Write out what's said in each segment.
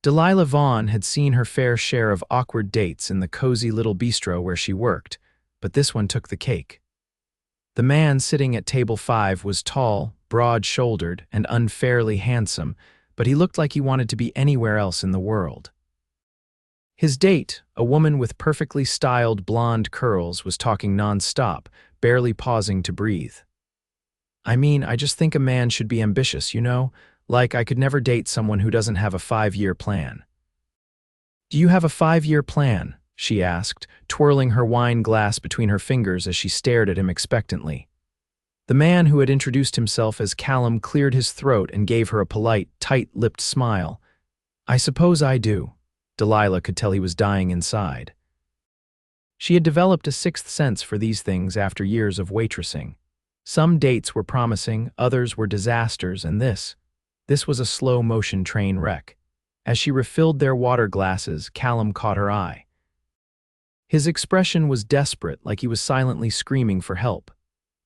Delilah Vaughn had seen her fair share of awkward dates in the cozy little bistro where she worked, but this one took the cake. The man sitting at table 5 was tall, broad-shouldered, and unfairly handsome, but he looked like he wanted to be anywhere else in the world. His date, a woman with perfectly styled blonde curls, was talking non-stop, barely pausing to breathe. I just think a man should be ambitious, you know? Like, I could never date someone who doesn't have a 5-year plan. Do you have a 5-year plan? She asked, twirling her wine glass between her fingers as she stared at him expectantly. The man who had introduced himself as Callum cleared his throat and gave her a polite, tight-lipped smile. I suppose I do. Delilah could tell he was dying inside. She had developed a sixth sense for these things after years of waitressing. Some dates were promising, others were disasters, and this was a slow-motion train wreck. As she refilled their water glasses, Callum caught her eye. His expression was desperate, like he was silently screaming for help.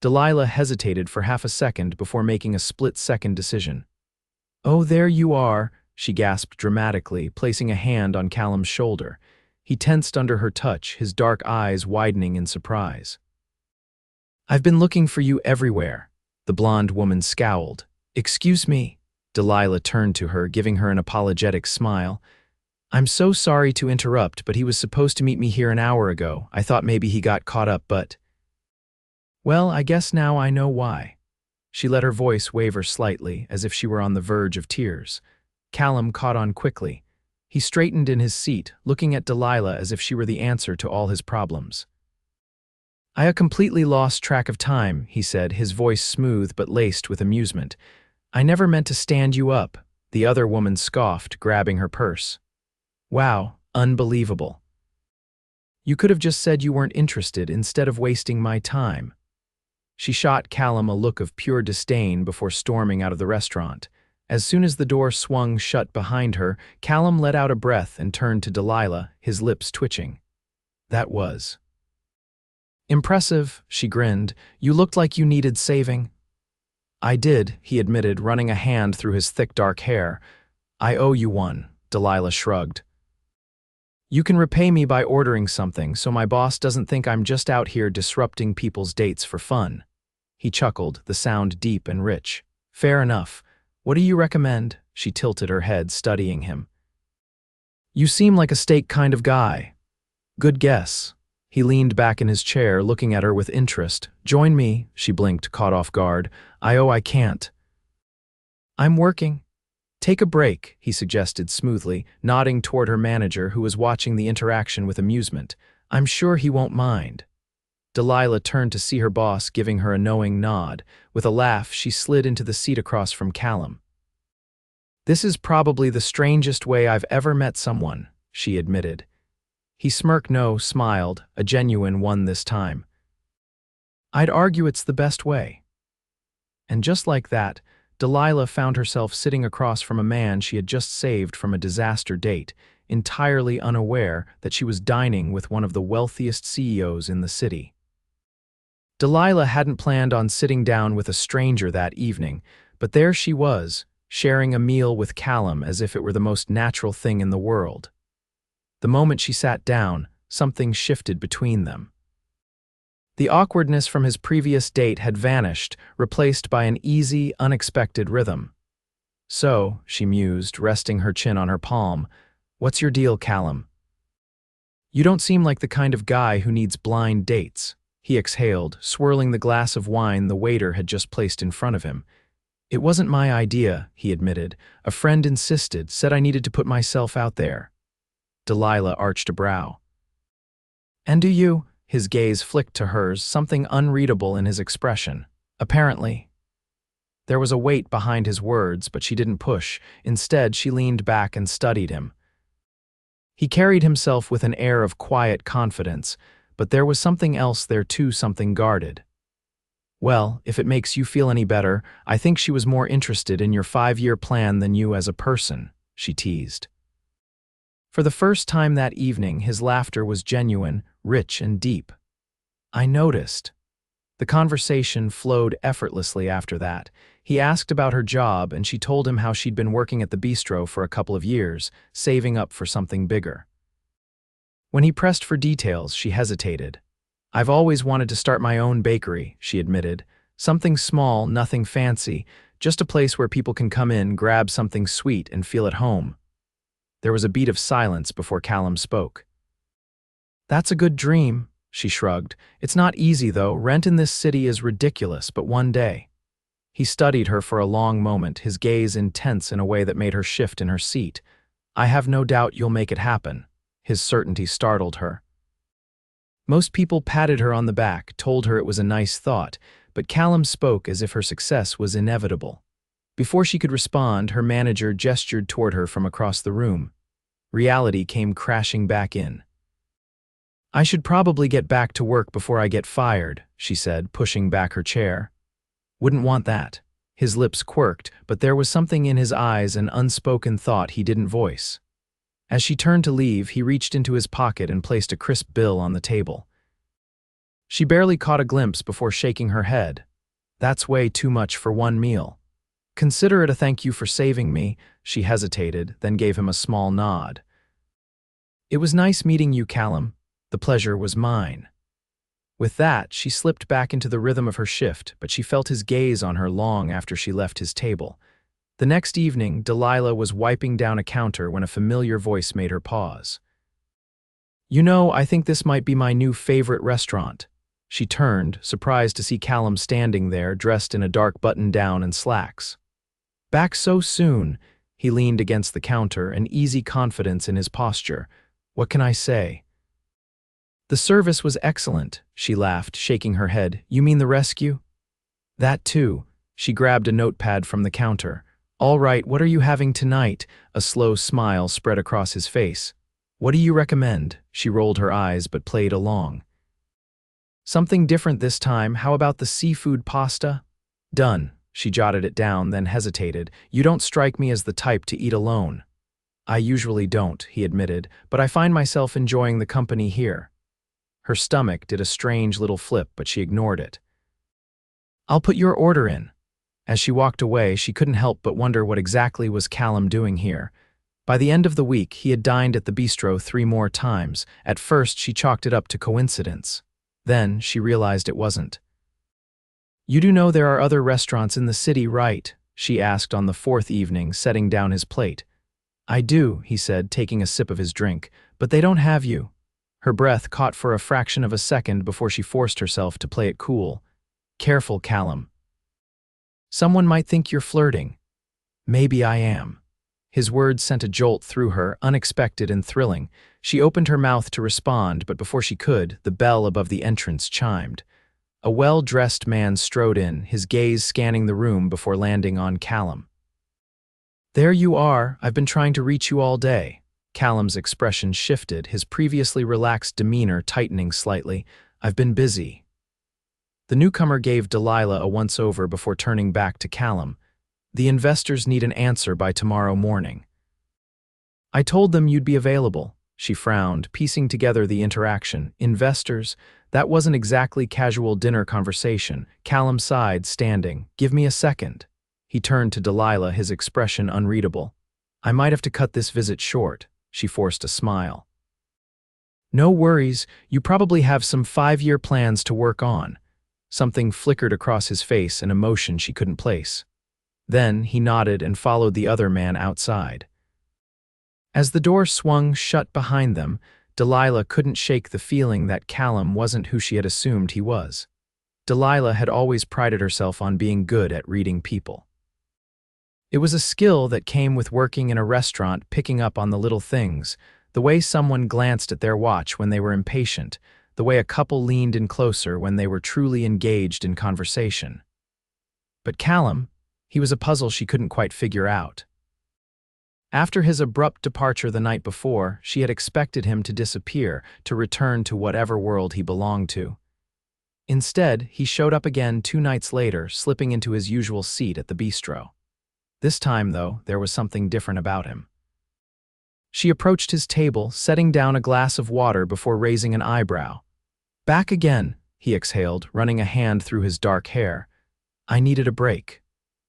Delilah hesitated for half a second before making a split-second decision. "Oh, there you are," she gasped dramatically, placing a hand on Callum's shoulder. He tensed under her touch, his dark eyes widening in surprise. "I've been looking for you everywhere," the blonde woman scowled. "Excuse me." Delilah turned to her, giving her an apologetic smile. "I'm so sorry to interrupt, but he was supposed to meet me here an hour ago. I thought maybe he got caught up, but... Well, I guess now I know why." She let her voice waver slightly, as if she were on the verge of tears. Callum caught on quickly. He straightened in his seat, looking at Delilah as if she were the answer to all his problems. "I completely lost track of time," he said, his voice smooth but laced with amusement. "I never meant to stand you up," the other woman scoffed, grabbing her purse. "Wow, unbelievable. You could have just said you weren't interested instead of wasting my time." She shot Callum a look of pure disdain before storming out of the restaurant. As soon as the door swung shut behind her, Callum let out a breath and turned to Delilah, his lips twitching. "That was impressive," she grinned. "You looked like you needed saving." "I did," he admitted, running a hand through his thick dark hair. "I owe you one," Delilah shrugged. "You can repay me by ordering something, so my boss doesn't think I'm just out here disrupting people's dates for fun." He chuckled, the sound deep and rich. "Fair enough. What do you recommend?" She tilted her head, studying him. "You seem like a steak kind of guy." "Good guess." He leaned back in his chair, looking at her with interest. "Join me," she blinked, caught off guard. I can't." "I'm working." "Take a break," he suggested smoothly, nodding toward her manager, who was watching the interaction with amusement. "I'm sure he won't mind." Delilah turned to see her boss giving her a knowing nod. With a laugh, she slid into the seat across from Callum. "This is probably the strangest way I've ever met someone," she admitted. He smirked, smiled, a genuine one this time. "I'd argue it's the best way." And just like that, Delilah found herself sitting across from a man she had just saved from a disaster date, entirely unaware that she was dining with one of the wealthiest CEOs in the city. Delilah hadn't planned on sitting down with a stranger that evening, but there she was, sharing a meal with Callum as if it were the most natural thing in the world. The moment she sat down, something shifted between them. The awkwardness from his previous date had vanished, replaced by an easy, unexpected rhythm. "So," she mused, resting her chin on her palm, "what's your deal, Callum?" "You don't seem like the kind of guy who needs blind dates," he exhaled, swirling the glass of wine the waiter had just placed in front of him. "It wasn't my idea," he admitted. "A friend insisted, said I needed to put myself out there." Delilah arched a brow. "And do you?" His gaze flicked to hers, something unreadable in his expression. "Apparently." There was a weight behind his words, but she didn't push. Instead, she leaned back and studied him. He carried himself with an air of quiet confidence, but there was something else there too, something guarded. "Well, if it makes you feel any better, I think she was more interested in your 5-year plan than you as a person," she teased. For the first time that evening, his laughter was genuine, rich and deep. "I noticed." The conversation flowed effortlessly after that. He asked about her job, and she told him how she'd been working at the bistro for a couple of years, saving up for something bigger. When he pressed for details, she hesitated. "I've always wanted to start my own bakery," she admitted. "Something small, nothing fancy, just a place where people can come in, grab something sweet, and feel at home." There was a beat of silence before Callum spoke. "That's a good dream," she shrugged. "It's not easy, though. Rent in this city is ridiculous, but one day." He studied her for a long moment, his gaze intense in a way that made her shift in her seat. "I have no doubt you'll make it happen." His certainty startled her. Most people patted her on the back, told her it was a nice thought, but Callum spoke as if her success was inevitable. Before she could respond, her manager gestured toward her from across the room. Reality came crashing back in. "I should probably get back to work before I get fired," she said, pushing back her chair. "Wouldn't want that." His lips quirked, but there was something in his eyes, an unspoken thought he didn't voice. As she turned to leave, he reached into his pocket and placed a crisp bill on the table. She barely caught a glimpse before shaking her head. "That's way too much for one meal." "Consider it a thank you for saving me," she hesitated, then gave him a small nod. "It was nice meeting you, Callum. The pleasure was mine." With that, she slipped back into the rhythm of her shift, but she felt his gaze on her long after she left his table. The next evening, Delilah was wiping down a counter when a familiar voice made her pause. "You know, I think this might be my new favorite restaurant." She turned, surprised to see Callum standing there, dressed in a dark button-down and slacks. "Back so soon?" He leaned against the counter, an easy confidence in his posture. "What can I say?" "The service was excellent," she laughed, shaking her head. "You mean the rescue?" "That too." She grabbed a notepad from the counter. "All right, what are you having tonight?" A slow smile spread across his face. "What do you recommend?" She rolled her eyes but played along. "Something different this time. How about the seafood pasta?" "Done." She jotted it down, then hesitated. "You don't strike me as the type to eat alone." "I usually don't," he admitted, "but I find myself enjoying the company here." Her stomach did a strange little flip, but she ignored it. "I'll put your order in." As she walked away, she couldn't help but wonder what exactly was Callum doing here. By the end of the week, he had dined at the bistro 3 more times. At first, she chalked it up to coincidence. Then, she realized it wasn't. "You do know there are other restaurants in the city, right?" she asked on the 4th evening, setting down his plate. "I do," he said, taking a sip of his drink, "but they don't have you." Her breath caught for a fraction of a second before she forced herself to play it cool. "Careful, Callum. Someone might think you're flirting." "Maybe I am." His words sent a jolt through her, unexpected and thrilling. She opened her mouth to respond, but before she could, the bell above the entrance chimed. A well-dressed man strode in, his gaze scanning the room before landing on Callum. "There you are. I've been trying to reach you all day." Callum's expression shifted, his previously relaxed demeanor tightening slightly. "I've been busy." The newcomer gave Delilah a once-over before turning back to Callum. "The investors need an answer by tomorrow morning." "I told them you'd be available." She frowned, piecing together the interaction. "Investors? That wasn't exactly casual dinner conversation." Callum sighed, standing. "Give me a second." He turned to Delilah, his expression unreadable. "I might have to cut this visit short." She forced a smile. "No worries. You probably have some 5-year plans to work on." Something flickered across his face, an emotion she couldn't place. Then he nodded and followed the other man outside. As the door swung shut behind them, Delilah couldn't shake the feeling that Callum wasn't who she had assumed he was. Delilah had always prided herself on being good at reading people. It was a skill that came with working in a restaurant, picking up on the little things, the way someone glanced at their watch when they were impatient, the way a couple leaned in closer when they were truly engaged in conversation. But Callum, he was a puzzle she couldn't quite figure out. After his abrupt departure the night before, she had expected him to disappear, to return to whatever world he belonged to. Instead, he showed up again 2 nights later, slipping into his usual seat at the bistro. This time, though, there was something different about him. She approached his table, setting down a glass of water before raising an eyebrow. "Back again." he exhaled, running a hand through his dark hair. I needed a break.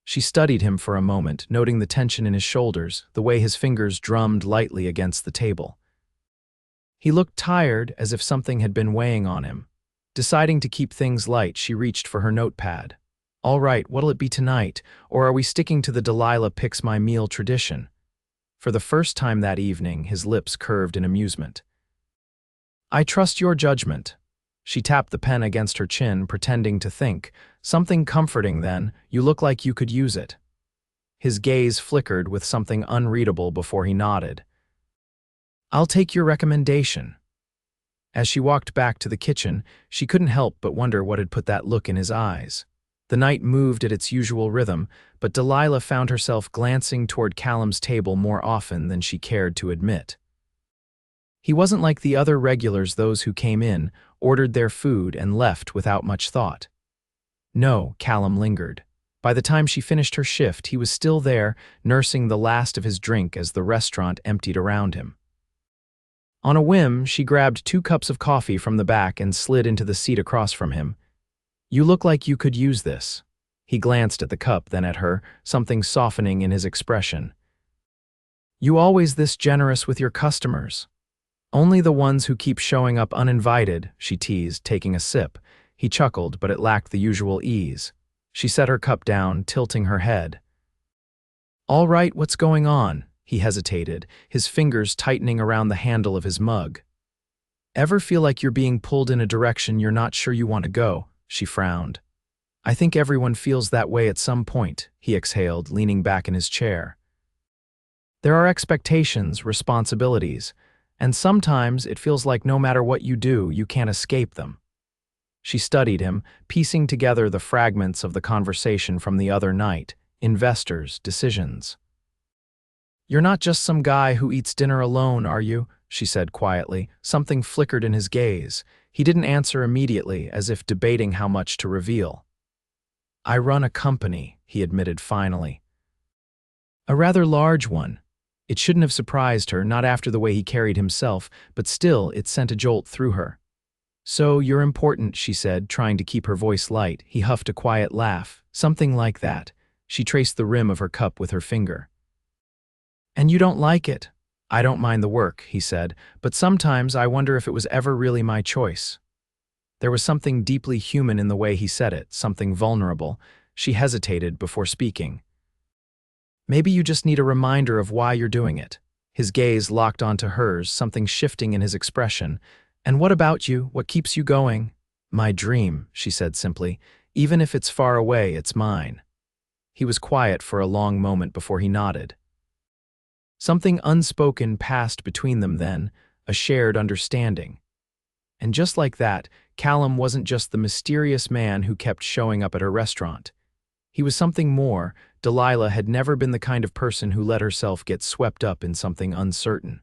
She studied him for a moment, noting the tension in his shoulders, the way his fingers drummed lightly against the table. He looked tired, as if something had been weighing on him. Deciding to keep things light, she reached for her notepad. All right, what'll it be tonight? Or are we sticking to the Delilah picks my meal tradition? For the first time that evening, his lips curved in amusement. I trust your judgment. She tapped the pen against her chin, pretending to think. Something comforting, then. You look like you could use it. His gaze flickered with something unreadable before he nodded. I'll take your recommendation. As she walked back to the kitchen, she couldn't help but wonder what had put that look in his eyes. The night moved at its usual rhythm, but Delilah found herself glancing toward Callum's table more often than she cared to admit. He wasn't like the other regulars, those who came in, ordered their food, and left without much thought. No, Callum lingered. By the time she finished her shift, he was still there, nursing the last of his drink as the restaurant emptied around him. On a whim, she grabbed 2 cups of coffee from the back and slid into the seat across from him. You look like you could use this. He glanced at the cup, then at her, something softening in his expression. You always this generous with your customers. Only the ones who keep showing up uninvited, she teased, taking a sip. He chuckled, but it lacked the usual ease. She set her cup down, tilting her head. All right, what's going on? He hesitated, his fingers tightening around the handle of his mug. Ever feel like you're being pulled in a direction you're not sure you want to go? She frowned. I think everyone feels that way at some point, he exhaled, leaning back in his chair. There are expectations, responsibilities, and sometimes it feels like no matter what you do, you can't escape them. She studied him, piecing together the fragments of the conversation from the other night, investors, decisions. You're not just some guy who eats dinner alone, are you? She said quietly. Something flickered in his gaze. He didn't answer immediately, as if debating how much to reveal. I run a company, he admitted finally. A rather large one. It shouldn't have surprised her, not after the way he carried himself, but still it sent a jolt through her. So you're important, she said, trying to keep her voice light. He huffed a quiet laugh. Something like that. She traced the rim of her cup with her finger. And you don't like it? I don't mind the work, he said, but sometimes I wonder if it was ever really my choice. There was something deeply human in the way he said it, something vulnerable. She hesitated before speaking. Maybe you just need a reminder of why you're doing it. His gaze locked onto hers, something shifting in his expression. And what about you? What keeps you going? My dream, she said simply. Even if it's far away, it's mine. He was quiet for a long moment before he nodded. Something unspoken passed between them then, a shared understanding. And just like that, Callum wasn't just the mysterious man who kept showing up at her restaurant. He was something more. Delilah had never been the kind of person who let herself get swept up in something uncertain.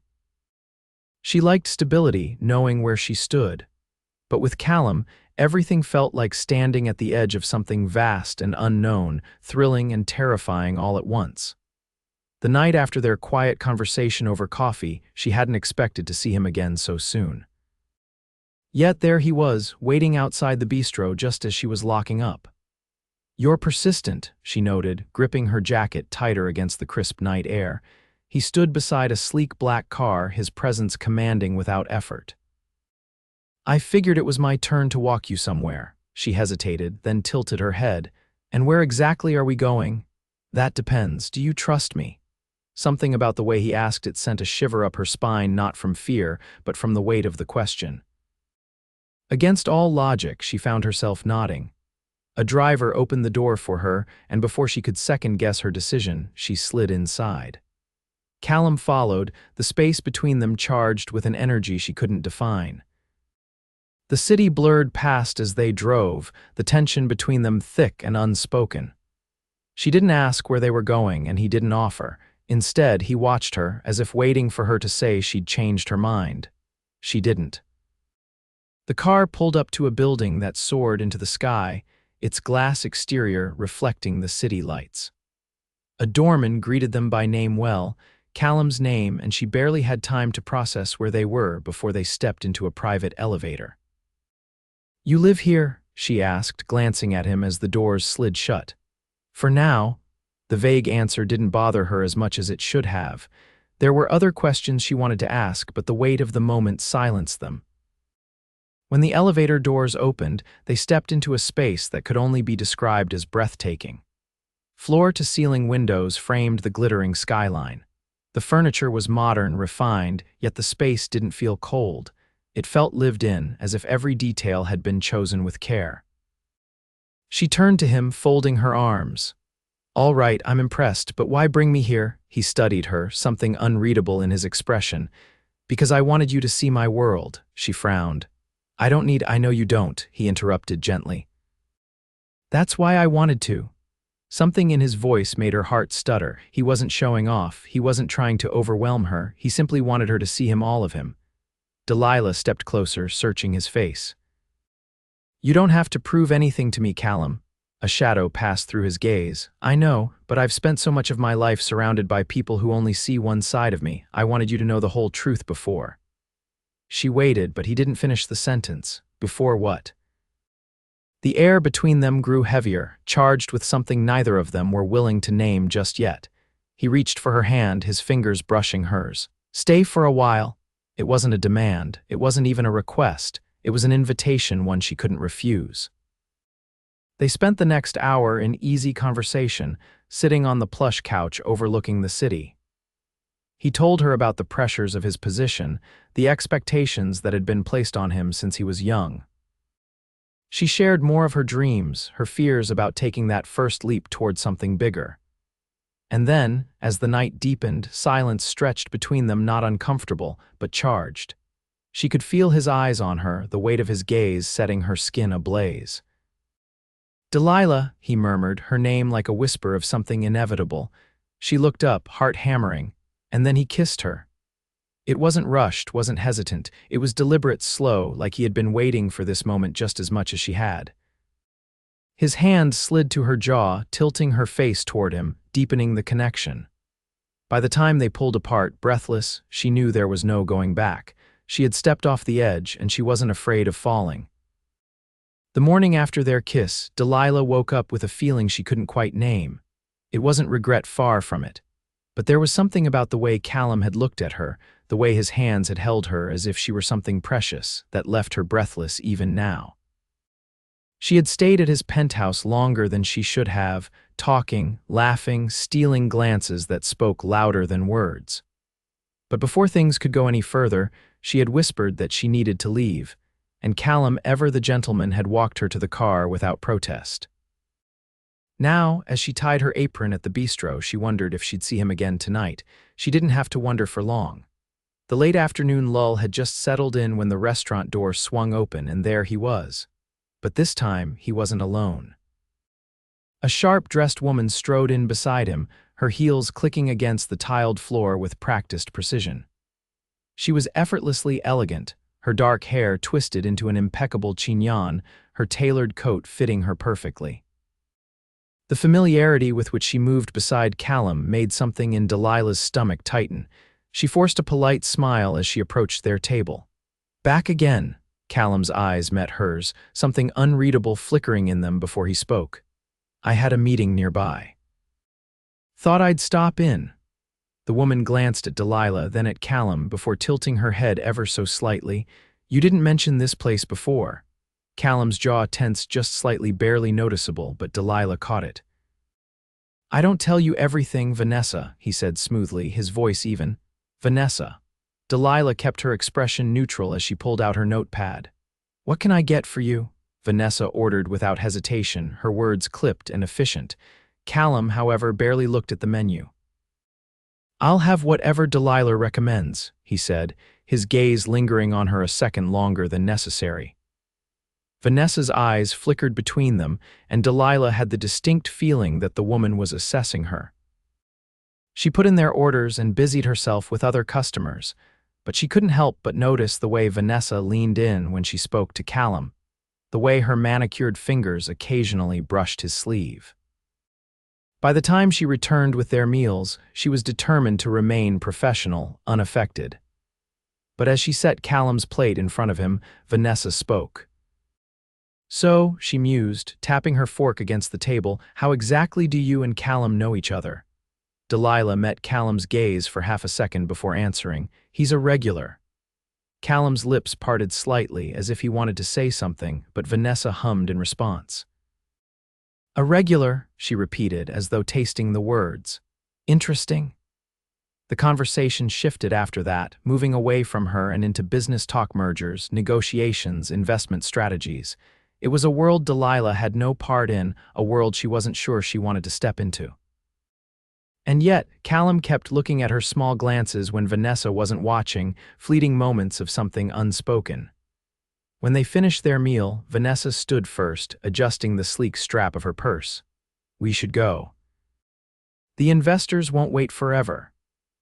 She liked stability, knowing where she stood. But with Callum, everything felt like standing at the edge of something vast and unknown, thrilling and terrifying all at once. The night after their quiet conversation over coffee, she hadn't expected to see him again so soon. Yet there he was, waiting outside the bistro just as she was locking up. You're persistent, she noted, gripping her jacket tighter against the crisp night air. He stood beside a sleek black car, his presence commanding without effort. I figured it was my turn to walk you somewhere. She hesitated, then tilted her head. And where exactly are we going? That depends. Do you trust me? Something about the way he asked it sent a shiver up her spine, not from fear, but from the weight of the question. Against all logic, she found herself nodding. A driver opened the door for her, and before she could second-guess her decision, she slid inside. Callum followed, the space between them charged with an energy she couldn't define. The city blurred past as they drove, the tension between them thick and unspoken. She didn't ask where they were going, and he didn't offer. Instead, he watched her, as if waiting for her to say she'd changed her mind. She didn't. The car pulled up to a building that soared into the sky, its glass exterior reflecting the city lights. A doorman greeted them by name well, Callum's name, and she barely had time to process where they were before they stepped into a private elevator. You live here? She asked, glancing at him as the doors slid shut. For now, the vague answer didn't bother her as much as it should have. There were other questions she wanted to ask, but the weight of the moment silenced them. When the elevator doors opened, they stepped into a space that could only be described as breathtaking. Floor-to-ceiling windows framed the glittering skyline. The furniture was modern, refined, yet the space didn't feel cold. It felt lived in, as if every detail had been chosen with care. She turned to him, folding her arms. All right, I'm impressed, but why bring me here? He studied her, something unreadable in his expression. Because I wanted you to see my world, she frowned. I know you don't, he interrupted gently. That's why I wanted to. Something in his voice made her heart stutter. He wasn't showing off, he wasn't trying to overwhelm her, he simply wanted her to see him, all of him. Delilah stepped closer, searching his face. You don't have to prove anything to me, Callum. A shadow passed through his gaze. I know, but I've spent so much of my life surrounded by people who only see one side of me. I wanted you to know the whole truth before. She waited, but he didn't finish the sentence. Before what? The air between them grew heavier, charged with something neither of them were willing to name just yet. He reached for her hand, his fingers brushing hers. Stay for a while. It wasn't a demand. It wasn't even a request. It was an invitation, one she couldn't refuse. They spent the next hour in easy conversation, sitting on the plush couch overlooking the city. He told her about the pressures of his position, the expectations that had been placed on him since he was young. She shared more of her dreams, her fears about taking that first leap toward something bigger. And then, as the night deepened, silence stretched between them, not uncomfortable, but charged. She could feel his eyes on her, the weight of his gaze setting her skin ablaze. Delilah, he murmured, her name like a whisper of something inevitable. She looked up, heart hammering, and then he kissed her. It wasn't rushed, wasn't hesitant. It was deliberate, slow, like he had been waiting for this moment just as much as she had. His hand slid to her jaw, tilting her face toward him, deepening the connection. By the time they pulled apart, breathless, she knew there was no going back. She had stepped off the edge, and she wasn't afraid of falling. The morning after their kiss, Delilah woke up with a feeling she couldn't quite name. It wasn't regret, far from it. But there was something about the way Callum had looked at her, the way his hands had held her as if she were something precious, that left her breathless even now. She had stayed at his penthouse longer than she should have, talking, laughing, stealing glances that spoke louder than words. But before things could go any further, she had whispered that she needed to leave, and Callum, ever the gentleman, had walked her to the car without protest. Now, as she tied her apron at the bistro, she wondered if she'd see him again tonight. She didn't have to wonder for long. The late afternoon lull had just settled in when the restaurant door swung open, and there he was. But this time, he wasn't alone. A sharp-dressed woman strode in beside him, her heels clicking against the tiled floor with practiced precision. She was effortlessly elegant, her dark hair twisted into an impeccable chignon, her tailored coat fitting her perfectly. The familiarity with which she moved beside Callum made something in Delilah's stomach tighten. She forced a polite smile as she approached their table. Back again. Callum's eyes met hers, something unreadable flickering in them before he spoke. I had a meeting nearby. Thought I'd stop in. The woman glanced at Delilah, then at Callum, before tilting her head ever so slightly. You didn't mention this place before. Callum's jaw tensed just slightly, barely noticeable, but Delilah caught it. I don't tell you everything, Vanessa, he said smoothly, his voice even. Vanessa. Delilah kept her expression neutral as she pulled out her notepad. What can I get for you? Vanessa ordered without hesitation, her words clipped and efficient. Callum, however, barely looked at the menu. I'll have whatever Delilah recommends, he said, his gaze lingering on her a second longer than necessary. Vanessa's eyes flickered between them, and Delilah had the distinct feeling that the woman was assessing her. She put in their orders and busied herself with other customers, but she couldn't help but notice the way Vanessa leaned in when she spoke to Callum, the way her manicured fingers occasionally brushed his sleeve. By the time she returned with their meals, she was determined to remain professional, unaffected. But as she set Callum's plate in front of him, Vanessa spoke. So, she mused, tapping her fork against the table, how exactly do you and Callum know each other? Delilah met Callum's gaze for half a second before answering. He's a regular. Callum's lips parted slightly as if he wanted to say something, but Vanessa hummed in response. A regular, she repeated as though tasting the words. Interesting. The conversation shifted after that, moving away from her and into business talk, mergers, negotiations, investment strategies. It was a world Delilah had no part in, a world she wasn't sure she wanted to step into. And yet, Callum kept looking at her small glances when Vanessa wasn't watching, fleeting moments of something unspoken. When they finished their meal, Vanessa stood first, adjusting the sleek strap of her purse. We should go. The investors won't wait forever.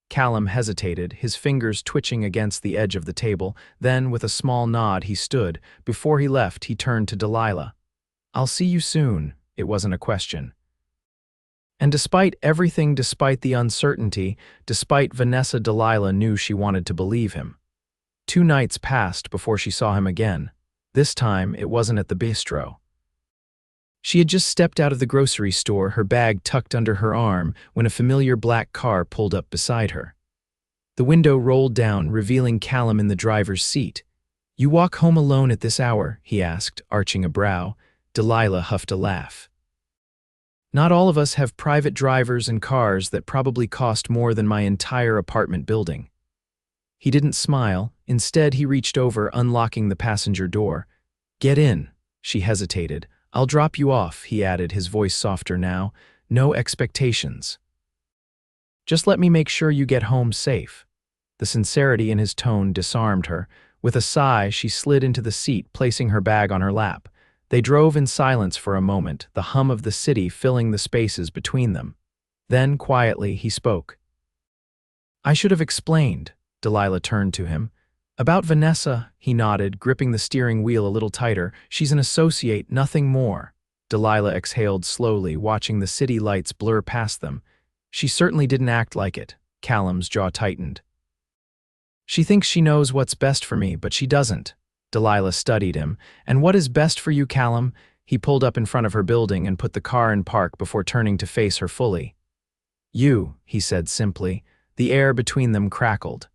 Callum hesitated, his fingers twitching against the edge of the table. Then, with a small nod, he stood. Before he left, he turned to Delilah. I'll see you soon. It wasn't a question. And despite everything, despite the uncertainty, despite Vanessa, Delilah knew she wanted to believe him. 2 nights passed before she saw him again. This time, it wasn't at the bistro. She had just stepped out of the grocery store, her bag tucked under her arm, when a familiar black car pulled up beside her. The window rolled down, revealing Callum in the driver's seat. You walk home alone at this hour? He asked, arching a brow. Delilah huffed a laugh. Not all of us have private drivers and cars that probably cost more than my entire apartment building. He didn't smile. Instead, he reached over, unlocking the passenger door. Get in. She hesitated. I'll drop you off, he added, his voice softer now. No expectations. Just let me make sure you get home safe. The sincerity in his tone disarmed her. With a sigh, she slid into the seat, placing her bag on her lap. They drove in silence for a moment, the hum of the city filling the spaces between them. Then, quietly, he spoke. I should have explained. Delilah turned to him. About Vanessa, he nodded, gripping the steering wheel a little tighter. She's an associate, nothing more. Delilah exhaled slowly, watching the city lights blur past them. She certainly didn't act like it. Callum's jaw tightened. She thinks she knows what's best for me, but she doesn't. Delilah studied him. And what is best for you, Callum? He pulled up in front of her building and put the car in park before turning to face her fully. You, he said simply. The air between them crackled.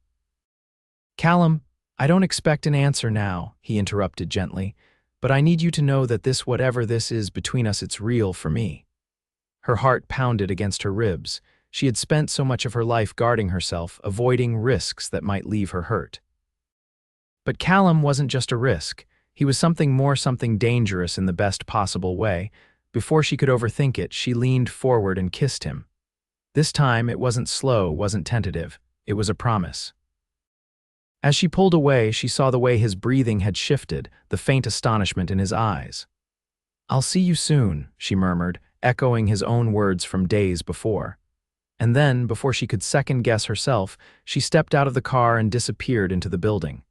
Callum, I don't expect an answer now, he interrupted gently, but I need you to know that this, whatever this is between us, it's real for me. Her heart pounded against her ribs. She had spent so much of her life guarding herself, avoiding risks that might leave her hurt. But Callum wasn't just a risk. He was something more, something dangerous in the best possible way. Before she could overthink it, she leaned forward and kissed him. This time, it wasn't slow, wasn't tentative. It was a promise. As she pulled away, she saw the way his breathing had shifted, the faint astonishment in his eyes. I'll see you soon, she murmured, echoing his own words from days before. And then, before she could second-guess herself, she stepped out of the car and disappeared into the building.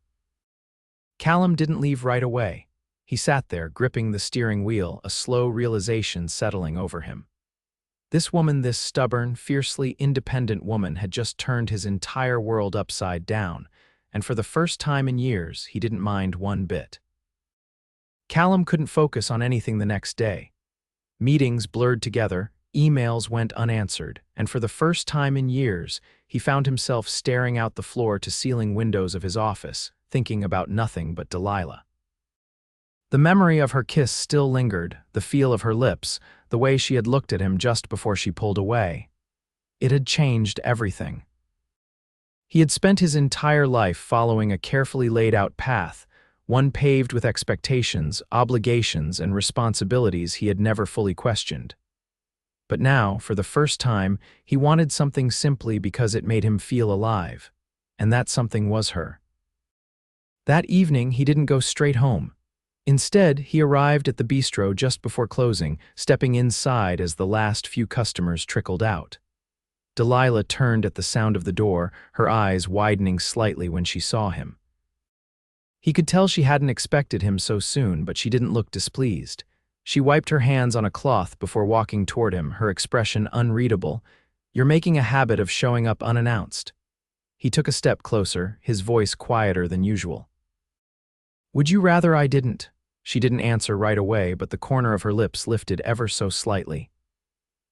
Callum didn't leave right away. He sat there, gripping the steering wheel, a slow realization settling over him. This woman, this stubborn, fiercely independent woman, had just turned his entire world upside down, and for the first time in years, he didn't mind one bit. Callum couldn't focus on anything the next day. Meetings blurred together, emails went unanswered, and for the first time in years, he found himself staring out the floor-to-ceiling windows of his office, thinking about nothing but Delilah. The memory of her kiss still lingered, the feel of her lips, the way she had looked at him just before she pulled away. It had changed everything. He had spent his entire life following a carefully laid-out path, one paved with expectations, obligations, and responsibilities he had never fully questioned. But now, for the first time, he wanted something simply because it made him feel alive, and that something was her. That evening, he didn't go straight home. Instead, he arrived at the bistro just before closing, stepping inside as the last few customers trickled out. Delilah turned at the sound of the door, her eyes widening slightly when she saw him. He could tell she hadn't expected him so soon, but she didn't look displeased. She wiped her hands on a cloth before walking toward him, her expression unreadable. You're making a habit of showing up unannounced. He took a step closer, his voice quieter than usual. Would you rather I didn't? She didn't answer right away, but the corner of her lips lifted ever so slightly.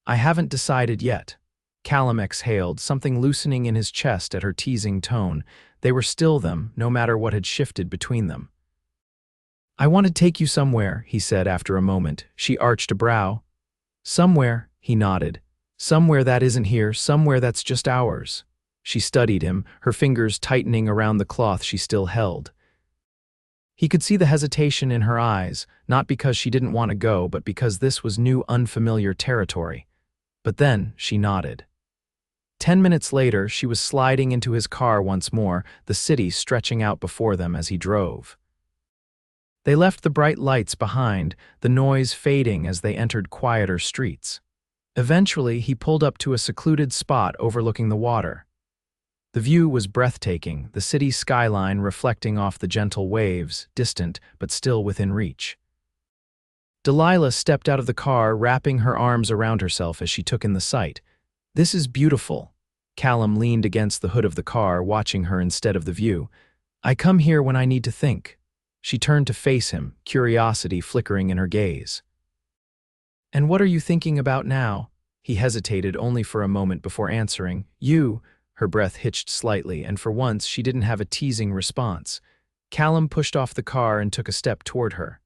I haven't decided yet. Callum exhaled, something loosening in his chest at her teasing tone. They were still them, no matter what had shifted between them. I want to take you somewhere, he said after a moment. She arched a brow. Somewhere, he nodded. Somewhere that isn't here, somewhere that's just ours. She studied him, her fingers tightening around the cloth she still held. He could see the hesitation in her eyes, not because she didn't want to go, but because this was new, unfamiliar territory. But then she nodded. 10 minutes later, she was sliding into his car once more, the city stretching out before them as he drove. They left the bright lights behind, the noise fading as they entered quieter streets. Eventually, he pulled up to a secluded spot overlooking the water. The view was breathtaking, the city's skyline reflecting off the gentle waves, distant but still within reach. Delilah stepped out of the car, wrapping her arms around herself as she took in the sight. This is beautiful. Callum leaned against the hood of the car, watching her instead of the view. I come here when I need to think. She turned to face him, curiosity flickering in her gaze. And what are you thinking about now? He hesitated only for a moment before answering. You. Her breath hitched slightly, and for once she didn't have a teasing response. Callum pushed off the car and took a step toward her.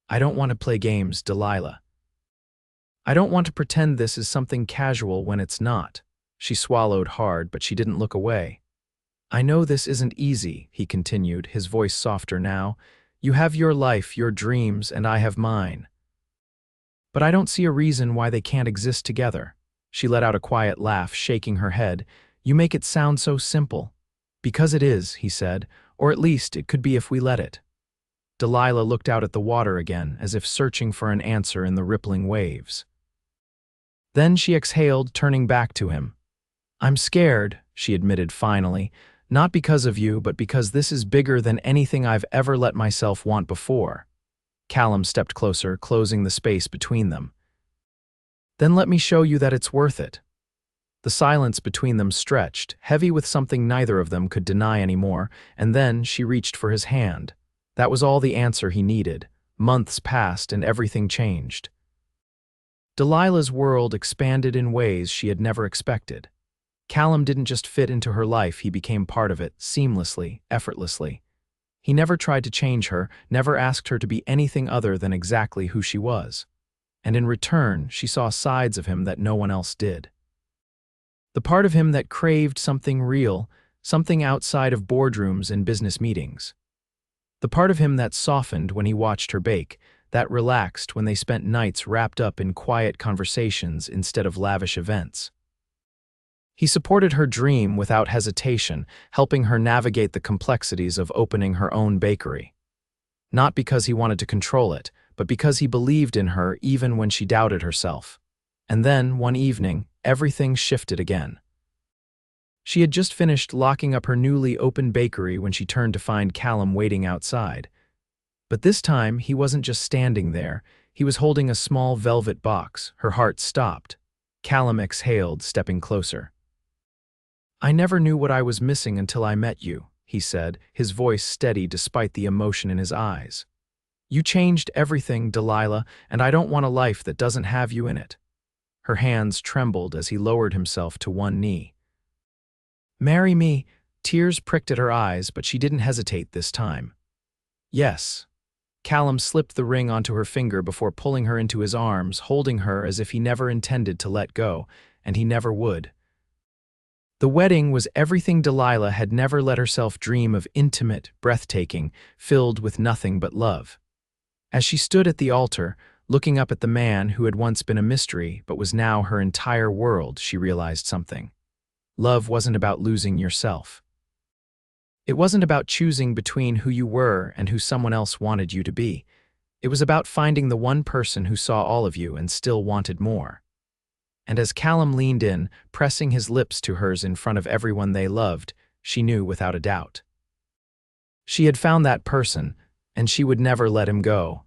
I don't want to play games, Delilah. I don't want to pretend this is something casual when it's not. She swallowed hard, but she didn't look away. I know this isn't easy, he continued, his voice softer now. You have your life, your dreams, and I have mine. But I don't see a reason why they can't exist together. She let out a quiet laugh, shaking her head. You make it sound so simple. Because it is, he said, or at least it could be if we let it. Delilah looked out at the water again, as if searching for an answer in the rippling waves. Then she exhaled, turning back to him. I'm scared, she admitted finally, not because of you, but because this is bigger than anything I've ever let myself want before. Callum stepped closer, closing the space between them. Then let me show you that it's worth it. The silence between them stretched, heavy with something neither of them could deny anymore, and then she reached for his hand. That was all the answer he needed. Months passed and everything changed. Delilah's world expanded in ways she had never expected. Callum didn't just fit into her life, he became part of it, seamlessly, effortlessly. He never tried to change her, never asked her to be anything other than exactly who she was. And in return, she saw sides of him that no one else did. The part of him that craved something real, something outside of boardrooms and business meetings. The part of him that softened when he watched her bake, that relaxed when they spent nights wrapped up in quiet conversations instead of lavish events. He supported her dream without hesitation, helping her navigate the complexities of opening her own bakery. Not because he wanted to control it, but because he believed in her even when she doubted herself. And then, one evening, everything shifted again. She had just finished locking up her newly opened bakery when she turned to find Callum waiting outside. But this time, he wasn't just standing there. He was holding a small velvet box. Her heart stopped. Callum exhaled, stepping closer. I never knew what I was missing until I met you, he said, his voice steady despite the emotion in his eyes. You changed everything, Delilah, and I don't want a life that doesn't have you in it. Her hands trembled as he lowered himself to one knee. Marry me. Tears pricked at her eyes, but she didn't hesitate this time. Yes. Callum slipped the ring onto her finger before pulling her into his arms, holding her as if he never intended to let go, and he never would. The wedding was everything Delilah had never let herself dream of, intimate, breathtaking, filled with nothing but love. As she stood at the altar, looking up at the man who had once been a mystery but was now her entire world, she realized something. Love wasn't about losing yourself. It wasn't about choosing between who you were and who someone else wanted you to be. It was about finding the one person who saw all of you and still wanted more. And as Callum leaned in, pressing his lips to hers in front of everyone they loved, she knew without a doubt. She had found that person, and she would never let him go,